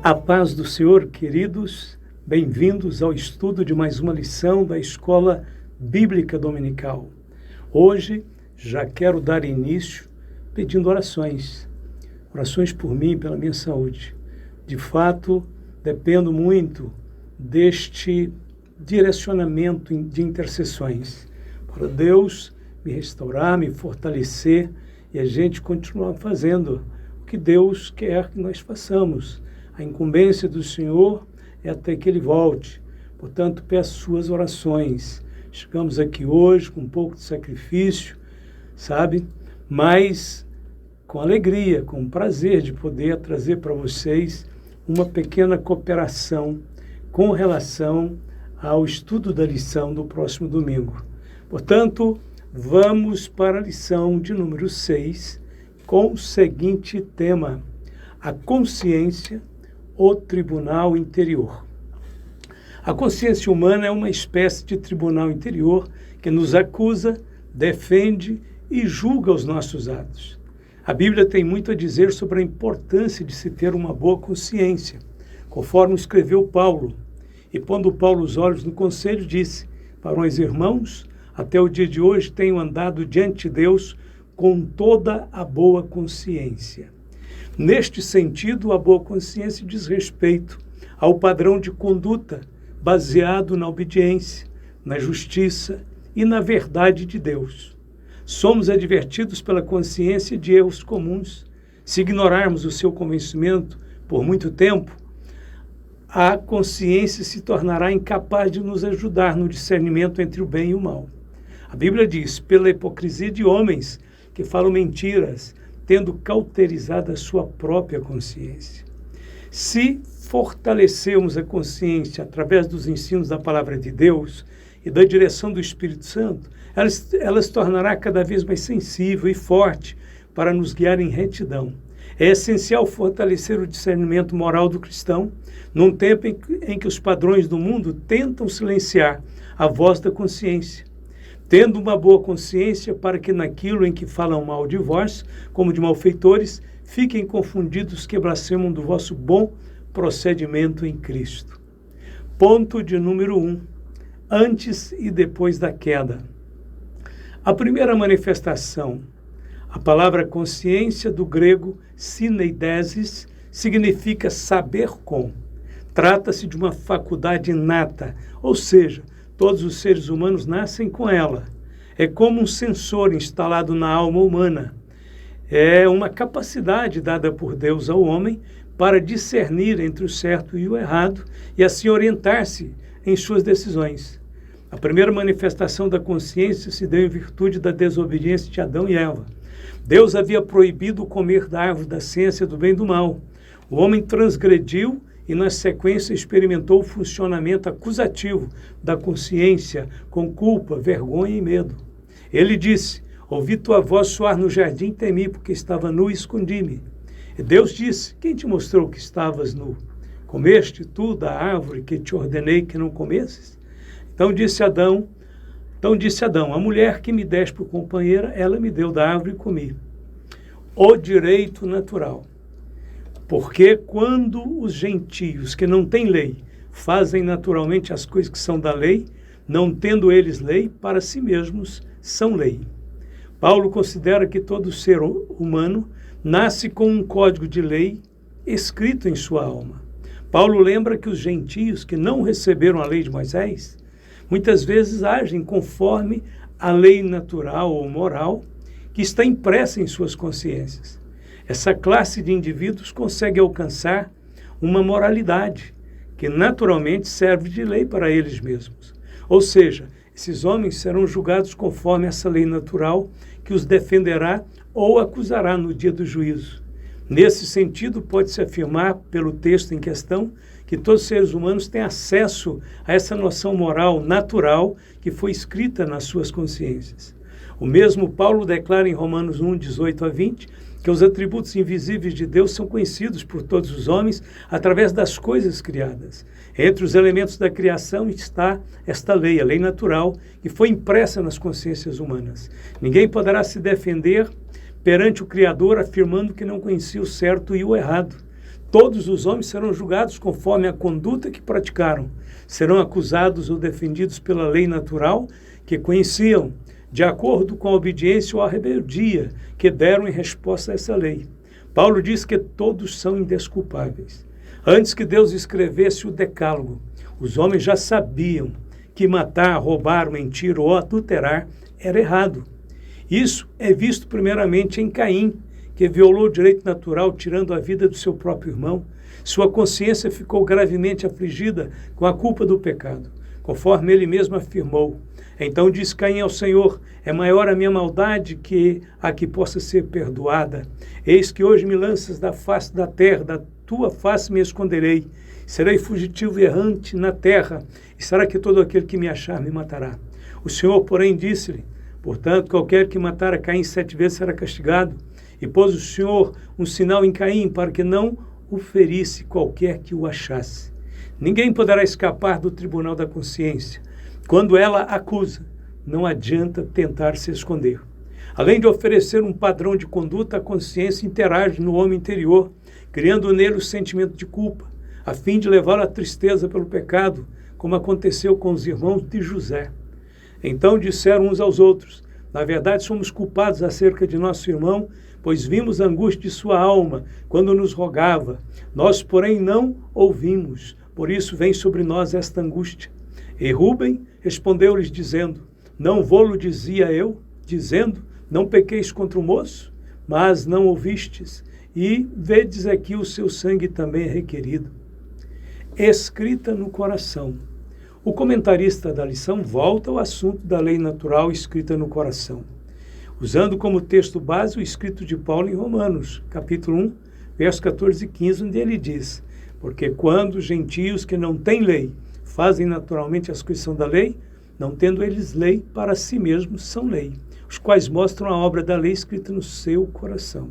A paz do Senhor, queridos, bem-vindos ao estudo de mais uma lição da Escola Bíblica Dominical. Hoje já quero dar início pedindo orações por mim e pela minha saúde. De fato, dependo muito deste direcionamento de intercessões para Deus me restaurar, me fortalecer e a gente continuar fazendo o que Deus quer que nós façamos. A incumbência do Senhor é até que Ele volte. Portanto, peço suas orações. Chegamos aqui hoje com um pouco de sacrifício, sabe? Mas com alegria, com prazer de poder trazer para vocês uma pequena cooperação com relação ao estudo da lição do próximo domingo. Portanto, vamos para a lição de número 6, com o seguinte tema: a consciência, o tribunal interior. A consciência humana é uma espécie de tribunal interior que nos acusa, defende e julga os nossos atos. A Bíblia tem muito a dizer sobre a importância de se ter uma boa consciência, conforme escreveu Paulo. E pondo Paulo os olhos no conselho, disse: varões e irmãos, até o dia de hoje tenho andado diante de Deus com toda a boa consciência. Neste sentido, a boa consciência diz respeito ao padrão de conduta baseado na obediência, na justiça e na verdade de Deus. Somos advertidos pela consciência de erros comuns. Se ignorarmos o seu convencimento por muito tempo, a consciência se tornará incapaz de nos ajudar no discernimento entre o bem e o mal. A Bíblia diz: pela hipocrisia de homens que falam mentiras, tendo cauterizado a sua própria consciência. Se fortalecermos a consciência através dos ensinos da palavra de Deus e da direção do Espírito Santo, ela se tornará cada vez mais sensível e forte para nos guiar em retidão. É essencial fortalecer o discernimento moral do cristão num tempo em que os padrões do mundo tentam silenciar a voz da consciência. Tendo uma boa consciência para que naquilo em que falam mal de vós, como de malfeitores, fiquem confundidos que blasfemam do vosso bom procedimento em Cristo. Ponto de número 1. Antes e depois da queda. A primeira manifestação, a palavra consciência, do grego syneidesis, significa saber com. Trata-se de uma faculdade inata, ou seja, todos os seres humanos nascem com ela. É como um sensor instalado na alma humana. É uma capacidade dada por Deus ao homem para discernir entre o certo e o errado e assim orientar-se em suas decisões. A primeira manifestação da consciência se deu em virtude da desobediência de Adão e Eva. Deus havia proibido comer da árvore da ciência do bem e do mal. O homem transgrediu e, na sequência, experimentou o funcionamento acusativo da consciência com culpa, vergonha e medo. Ele disse: ouvi tua voz soar no jardim, temi, porque estava nu e escondi-me. E Deus disse: quem te mostrou que estavas nu? Comeste tu da árvore que te ordenei que não comesses? Então disse Adão, a mulher que me deste por companheira, ela me deu da árvore e comi. O direito natural. Porque quando os gentios que não têm lei fazem naturalmente as coisas que são da lei, não tendo eles lei, para si mesmos são lei. Paulo considera que todo ser humano nasce com um código de lei escrito em sua alma. Paulo lembra que os gentios que não receberam a lei de Moisés, muitas vezes agem conforme a lei natural ou moral que está impressa em suas consciências. Essa classe de indivíduos consegue alcançar uma moralidade que naturalmente serve de lei para eles mesmos. Ou seja, esses homens serão julgados conforme essa lei natural que os defenderá ou acusará no dia do juízo. Nesse sentido, pode-se afirmar, pelo texto em questão, que todos os seres humanos têm acesso a essa noção moral natural que foi escrita nas suas consciências. O mesmo Paulo declara em Romanos 1, 18 a 20, que os atributos invisíveis de Deus são conhecidos por todos os homens através das coisas criadas. Entre os elementos da criação está esta lei, a lei natural, que foi impressa nas consciências humanas. Ninguém poderá se defender perante o Criador afirmando que não conhecia o certo e o errado. Todos os homens serão julgados conforme a conduta que praticaram. Serão acusados ou defendidos pela lei natural que conheciam, de acordo com a obediência ou a rebeldia que deram em resposta a essa lei. Paulo diz que todos são indesculpáveis. Antes que Deus escrevesse o decálogo, os homens já sabiam que matar, roubar, mentir ou adulterar era errado. Isso é visto primeiramente em Caim, que violou o direito natural tirando a vida do seu próprio irmão. Sua consciência ficou gravemente afligida com a culpa do pecado, conforme ele mesmo afirmou. Então disse Caim ao Senhor: é maior a minha maldade que a que possa ser perdoada. Eis que hoje me lanças da face da terra, da tua face me esconderei. Serei fugitivo e errante na terra, e será que todo aquele que me achar me matará? O Senhor, porém, disse-lhe: portanto, qualquer que matar a Caim 7 vezes será castigado. E pôs o Senhor um sinal em Caim, para que não o ferisse qualquer que o achasse. Ninguém poderá escapar do tribunal da consciência. Quando ela acusa, não adianta tentar se esconder. Além de oferecer um padrão de conduta, a consciência interage no homem interior, criando nele o sentimento de culpa, a fim de levá-lo à tristeza pelo pecado, como aconteceu com os irmãos de José. Então disseram uns aos outros: na verdade somos culpados acerca de nosso irmão, pois vimos a angústia de sua alma quando nos rogava. Nós, porém, não ouvimos, por isso vem sobre nós esta angústia. E Rúben respondeu-lhes dizendo: não vô-lo dizia eu, dizendo, não pequeis contra o moço? Mas não ouvistes, e vedes aqui o seu sangue também é requerido. Escrita no coração. O comentarista da lição volta ao assunto da lei natural escrita no coração, usando como texto base o escrito de Paulo em Romanos, capítulo 1, versos 14 e 15, onde ele diz: porque quando os gentios que não têm lei fazem naturalmente as coisas da lei, não tendo eles lei, para si mesmos são lei, os quais mostram a obra da lei escrita no seu coração.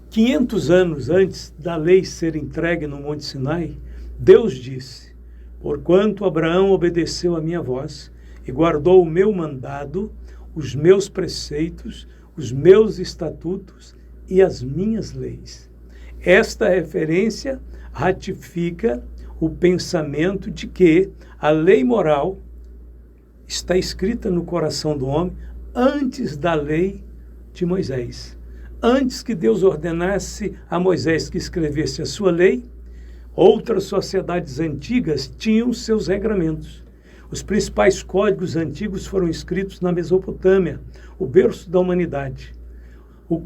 500 anos antes da lei ser entregue no Monte Sinai, Deus disse: porquanto Abraão obedeceu a minha voz e guardou o meu mandado, os meus preceitos, os meus estatutos e as minhas leis. Esta referência ratifica o pensamento de que a lei moral está escrita no coração do homem antes da lei de Moisés. Antes que Deus ordenasse a Moisés que escrevesse a sua lei, outras sociedades antigas tinham seus regramentos. Os principais códigos antigos foram escritos na Mesopotâmia, o berço da humanidade. O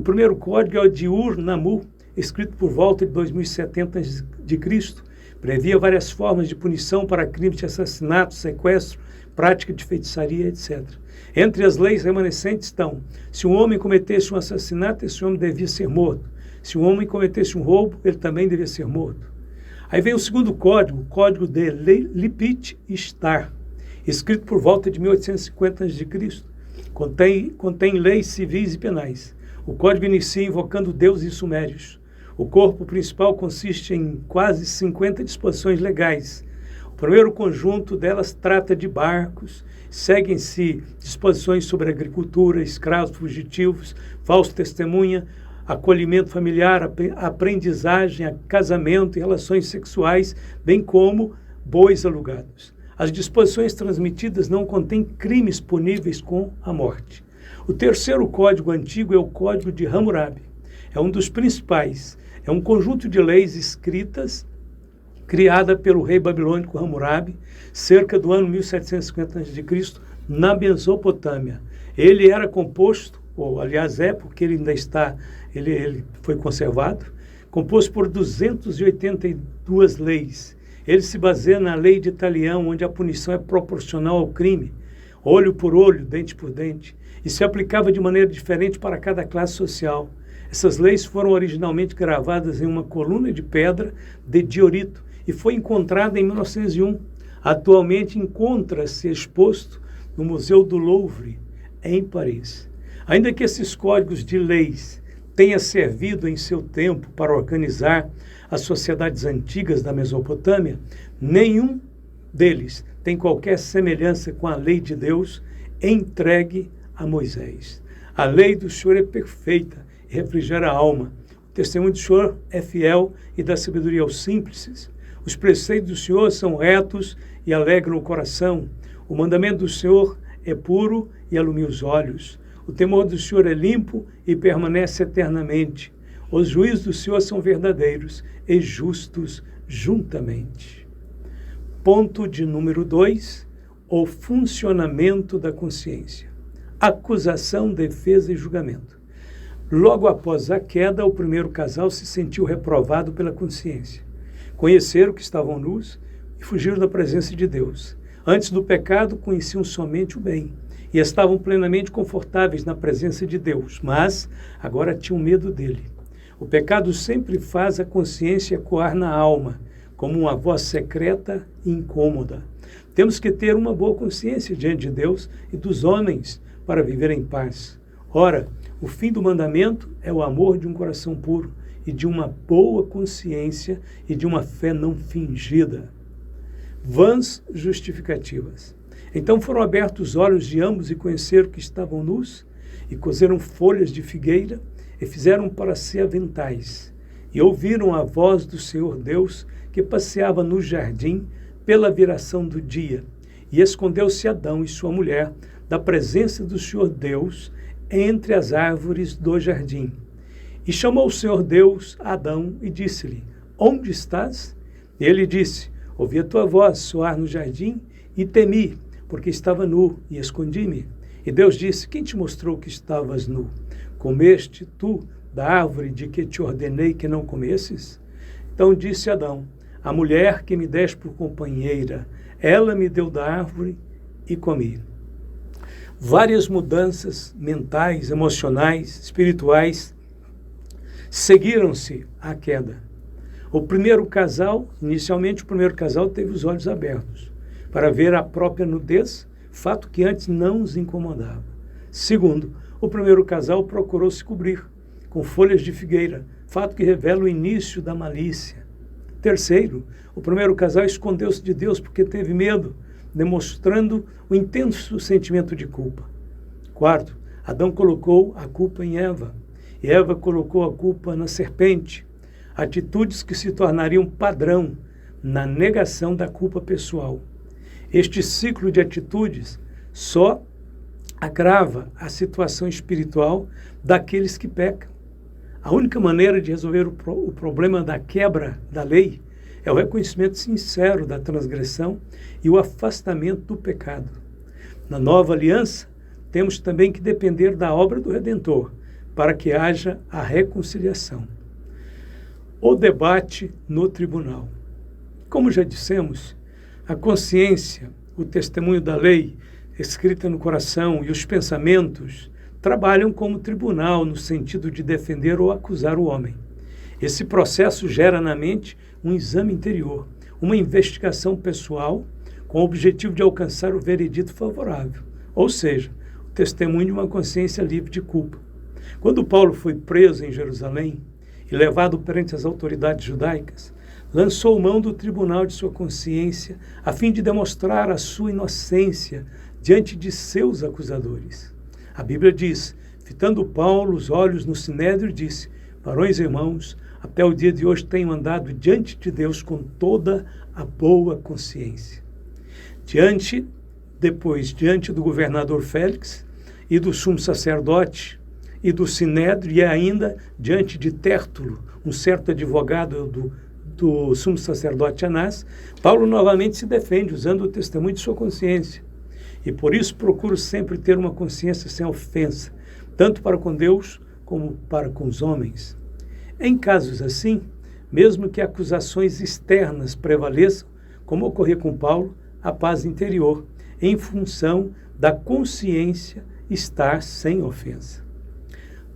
primeiro código é o de Ur-Nammu, escrito por volta de 2070 a.C., previa várias formas de punição para crimes de assassinato, sequestro, prática de feitiçaria, etc. Entre as leis remanescentes estão: se um homem cometesse um assassinato, esse homem devia ser morto. Se um homem cometesse um roubo, ele também devia ser morto. Aí vem o segundo código, o código de Lipit Shtar, escrito por volta de 1850 a.C. Contém leis civis e penais. O código inicia invocando deuses sumérios. O corpo principal consiste em quase 50 disposições legais. O primeiro conjunto delas trata de barcos, seguem-se disposições sobre agricultura, escravos fugitivos, falso testemunha, acolhimento familiar, aprendizagem, casamento e relações sexuais, bem como bois alugados. As disposições transmitidas não contêm crimes puníveis com a morte. O terceiro código antigo é o Código de Hammurabi. É um dos principais. É um conjunto de leis escritas, criada pelo rei babilônico Hammurabi, cerca do ano 1750 a.C., na Mesopotâmia. Ele era composto, ou aliás é, porque ele ainda está, ele foi conservado, composto por 282 leis. Ele se baseia na lei de Italião, onde a punição é proporcional ao crime, olho por olho, dente por dente, e se aplicava de maneira diferente para cada classe social. Essas leis foram originalmente gravadas em uma coluna de pedra de diorito e foi encontrada em 1901. Atualmente encontra-se exposto no Museu do Louvre, em Paris. Ainda que esses códigos de leis tenham servido em seu tempo para organizar as sociedades antigas da Mesopotâmia, nenhum deles tem qualquer semelhança com a lei de Deus entregue a Moisés. A lei do Senhor é perfeita e refrigera a alma. O testemunho do Senhor é fiel e dá sabedoria aos simples. Os preceitos do Senhor são retos e alegram o coração. O mandamento do Senhor é puro e alumia os olhos. O temor do Senhor é limpo e permanece eternamente. Os juízos do Senhor são verdadeiros e justos juntamente. Ponto de número 2, o funcionamento da consciência. Acusação, defesa e julgamento. Logo após a queda, o primeiro casal se sentiu reprovado pela consciência. Conheceram que estavam nus e fugiram da presença de Deus. Antes do pecado, conheciam somente o bem e estavam plenamente confortáveis na presença de Deus, mas agora tinham medo dele. O pecado sempre faz a consciência ecoar na alma, como uma voz secreta e incômoda. Temos que ter uma boa consciência diante de Deus e dos homens para viver em paz. Ora, o fim do mandamento é o amor de um coração puro e de uma boa consciência e de uma fé não fingida. Vãs justificativas. Então foram abertos os olhos de ambos e conheceram que estavam nus, e coseram folhas de figueira e fizeram para si aventais. E ouviram a voz do Senhor Deus que passeava no jardim pela viração do dia. E escondeu-se Adão e sua mulher da presença do Senhor Deus entre as árvores do jardim. E chamou o Senhor Deus a Adão e disse-lhe: onde estás? E ele disse: ouvi a tua voz soar no jardim e temi, porque estava nu e escondi-me. E Deus disse: quem te mostrou que estavas nu? Comeste tu da árvore de que te ordenei que não comesses? Então disse Adão: a mulher que me deste por companheira, ela me deu da árvore e comi. Várias mudanças mentais, emocionais, espirituais seguiram-se à queda. Inicialmente o primeiro casal teve os olhos abertos para ver a própria nudez, fato que antes não os incomodava. Segundo, o primeiro casal procurou se cobrir com folhas de figueira, fato que revela o início da malícia. Terceiro, o primeiro casal escondeu-se de Deus porque teve medo, demonstrando o intenso sentimento de culpa. Quarto, Adão colocou a culpa em Eva, e Eva colocou a culpa na serpente, atitudes que se tornariam padrão na negação da culpa pessoal. Este ciclo de atitudes só agrava a situação espiritual daqueles que pecam. A única maneira de resolver o problema da quebra da lei é o reconhecimento sincero da transgressão e o afastamento do pecado. Na nova aliança, temos também que depender da obra do Redentor para que haja a reconciliação. O debate no tribunal. Como já dissemos, a consciência, o testemunho da lei escrita no coração e os pensamentos trabalham como tribunal no sentido de defender ou acusar o homem. Esse processo gera na mente um exame interior, uma investigação pessoal com o objetivo de alcançar o veredito favorável, ou seja, o testemunho de uma consciência livre de culpa. Quando Paulo foi preso em Jerusalém e levado perante as autoridades judaicas, lançou mão do tribunal de sua consciência a fim de demonstrar a sua inocência diante de seus acusadores. A Bíblia diz: fitando Paulo os olhos no sinédrio, disse: varões e irmãos, até o dia de hoje tenho andado diante de Deus com toda a boa consciência. Diante do governador Félix e do sumo sacerdote e do sinédrio, e ainda diante de Tértulo, um certo advogado do sumo sacerdote Anás, Paulo novamente se defende usando o testemunho de sua consciência. E por isso procuro sempre ter uma consciência sem ofensa, tanto para com Deus como para com os homens. Em casos assim, mesmo que acusações externas prevaleçam, como ocorreu com Paulo, a paz interior, em função da consciência estar sem ofensa.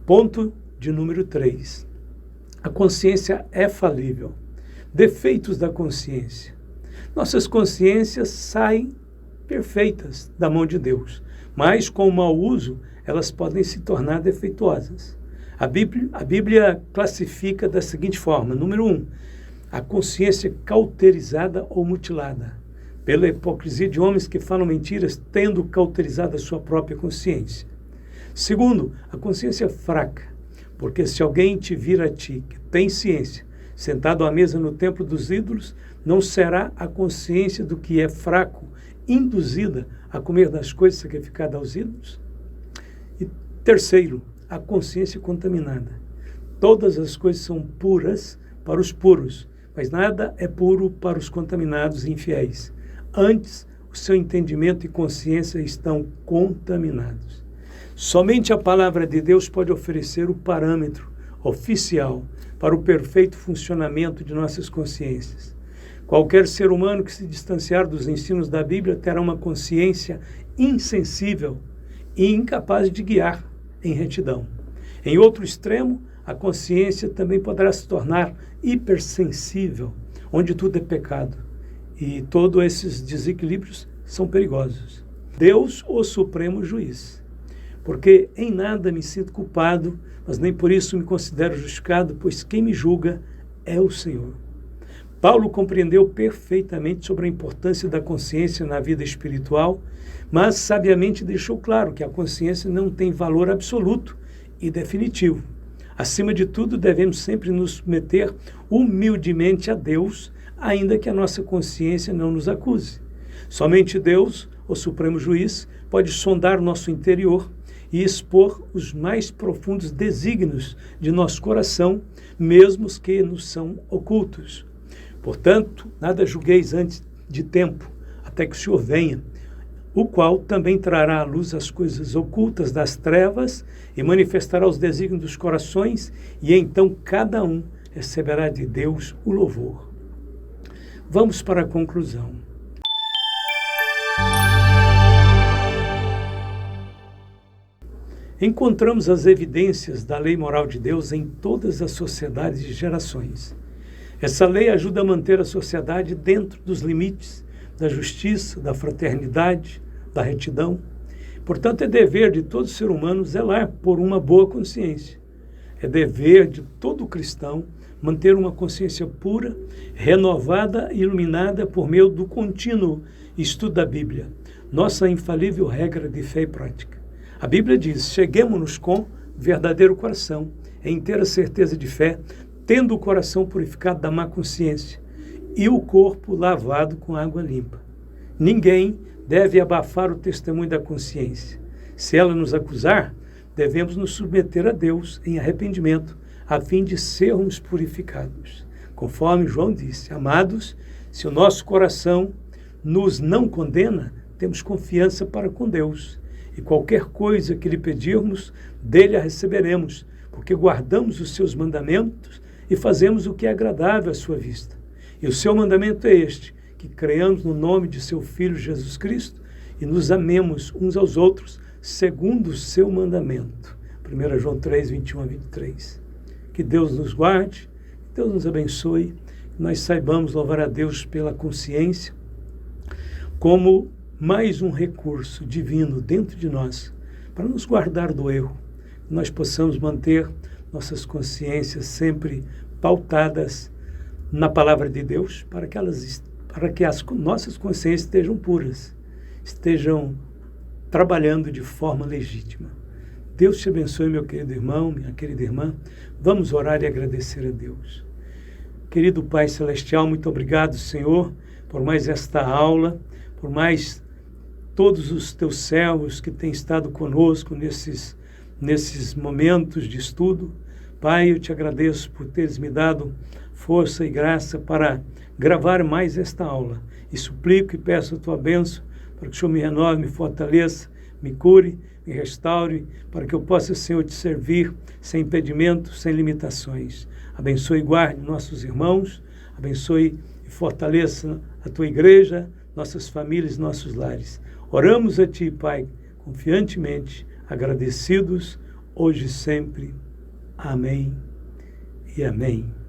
Ponto de número 3. A consciência é falível. Defeitos da consciência. Nossas consciências saem perfeitas da mão de Deus, mas com o mau uso elas podem se tornar defeituosas. A Bíblia classifica da seguinte forma: número 1, a consciência cauterizada ou mutilada, pela hipocrisia de homens que falam mentiras, tendo cauterizado a sua própria consciência. Segundo, a consciência fraca, Porque se alguém te vir a ti, que tem ciência, sentado à mesa no templo dos ídolos, não será a consciência do que é fraco induzida a comer das coisas sacrificadas aos ídolos? E terceiro, a consciência contaminada. Todas as coisas são puras para os puros, mas nada é puro para os contaminados e infiéis. Antes, o seu entendimento e consciência estão contaminados. Somente a palavra de Deus pode oferecer o parâmetro oficial para o perfeito funcionamento de nossas consciências. Qualquer ser humano que se distanciar dos ensinos da Bíblia terá uma consciência insensível e incapaz de guiar em retidão. Em outro extremo, a consciência também poderá se tornar hipersensível, onde tudo é pecado. E todos esses desequilíbrios são perigosos. Deus, o supremo juiz. Porque em nada me sinto culpado, mas nem por isso me considero justificado, pois quem me julga é o Senhor. Paulo compreendeu perfeitamente sobre a importância da consciência na vida espiritual, mas sabiamente deixou claro que a consciência não tem valor absoluto e definitivo. Acima de tudo, devemos sempre nos submeter humildemente a Deus, ainda que a nossa consciência não nos acuse. Somente Deus, o Supremo Juiz, pode sondar nosso interior e expor os mais profundos desígnios de nosso coração, mesmo os que nos são ocultos. Portanto, nada julgueis antes de tempo, até que o Senhor venha, o qual também trará à luz as coisas ocultas das trevas e manifestará os desígnios dos corações, e então cada um receberá de Deus o louvor. Vamos para a conclusão. Encontramos as evidências da lei moral de Deus em todas as sociedades e gerações. Essa lei ajuda a manter a sociedade dentro dos limites da justiça, da fraternidade, da retidão. Portanto, é dever de todo ser humano zelar por uma boa consciência. É dever de todo cristão manter uma consciência pura, renovada e iluminada por meio do contínuo estudo da Bíblia, nossa infalível regra de fé e prática. A Bíblia diz: cheguemo-nos com verdadeiro coração, em inteira certeza de fé, tendo o coração purificado da má consciência e o corpo lavado com água limpa. Ninguém deve abafar o testemunho da consciência. Se ela nos acusar, devemos nos submeter a Deus em arrependimento, a fim de sermos purificados. Conforme João disse: amados, se o nosso coração nos não condena, temos confiança para com Deus. E qualquer coisa que lhe pedirmos, dele a receberemos, porque guardamos os seus mandamentos e fazemos o que é agradável à sua vista. E o seu mandamento é este: que creiamos no nome de seu Filho Jesus Cristo e nos amemos uns aos outros segundo o seu mandamento. 1 João 3, 21 a 23. Que Deus nos guarde, que Deus nos abençoe, que nós saibamos louvar a Deus pela consciência como mais um recurso divino dentro de nós para nos guardar do erro, que nós possamos manter nossas consciências sempre pautadas na palavra de Deus, para que as nossas consciências estejam puras, estejam trabalhando de forma legítima. Deus te abençoe, meu querido irmão, minha querida irmã. Vamos orar e agradecer a Deus. Querido Pai Celestial, muito obrigado, Senhor, por mais esta aula, por mais todos os teus servos que têm estado conosco nesses momentos de estudo. Pai, eu te agradeço por teres me dado força e graça para gravar mais esta aula. E suplico e peço a tua bênção para que o Senhor me renove, me fortaleça, me cure, me restaure, para que eu possa, Senhor, te servir sem impedimento, sem limitações. Abençoe e guarde nossos irmãos, abençoe e fortaleça a tua igreja, nossas famílias, nossos lares. Oramos a ti, Pai, confiantemente, agradecidos, hoje e sempre. Amém e amém.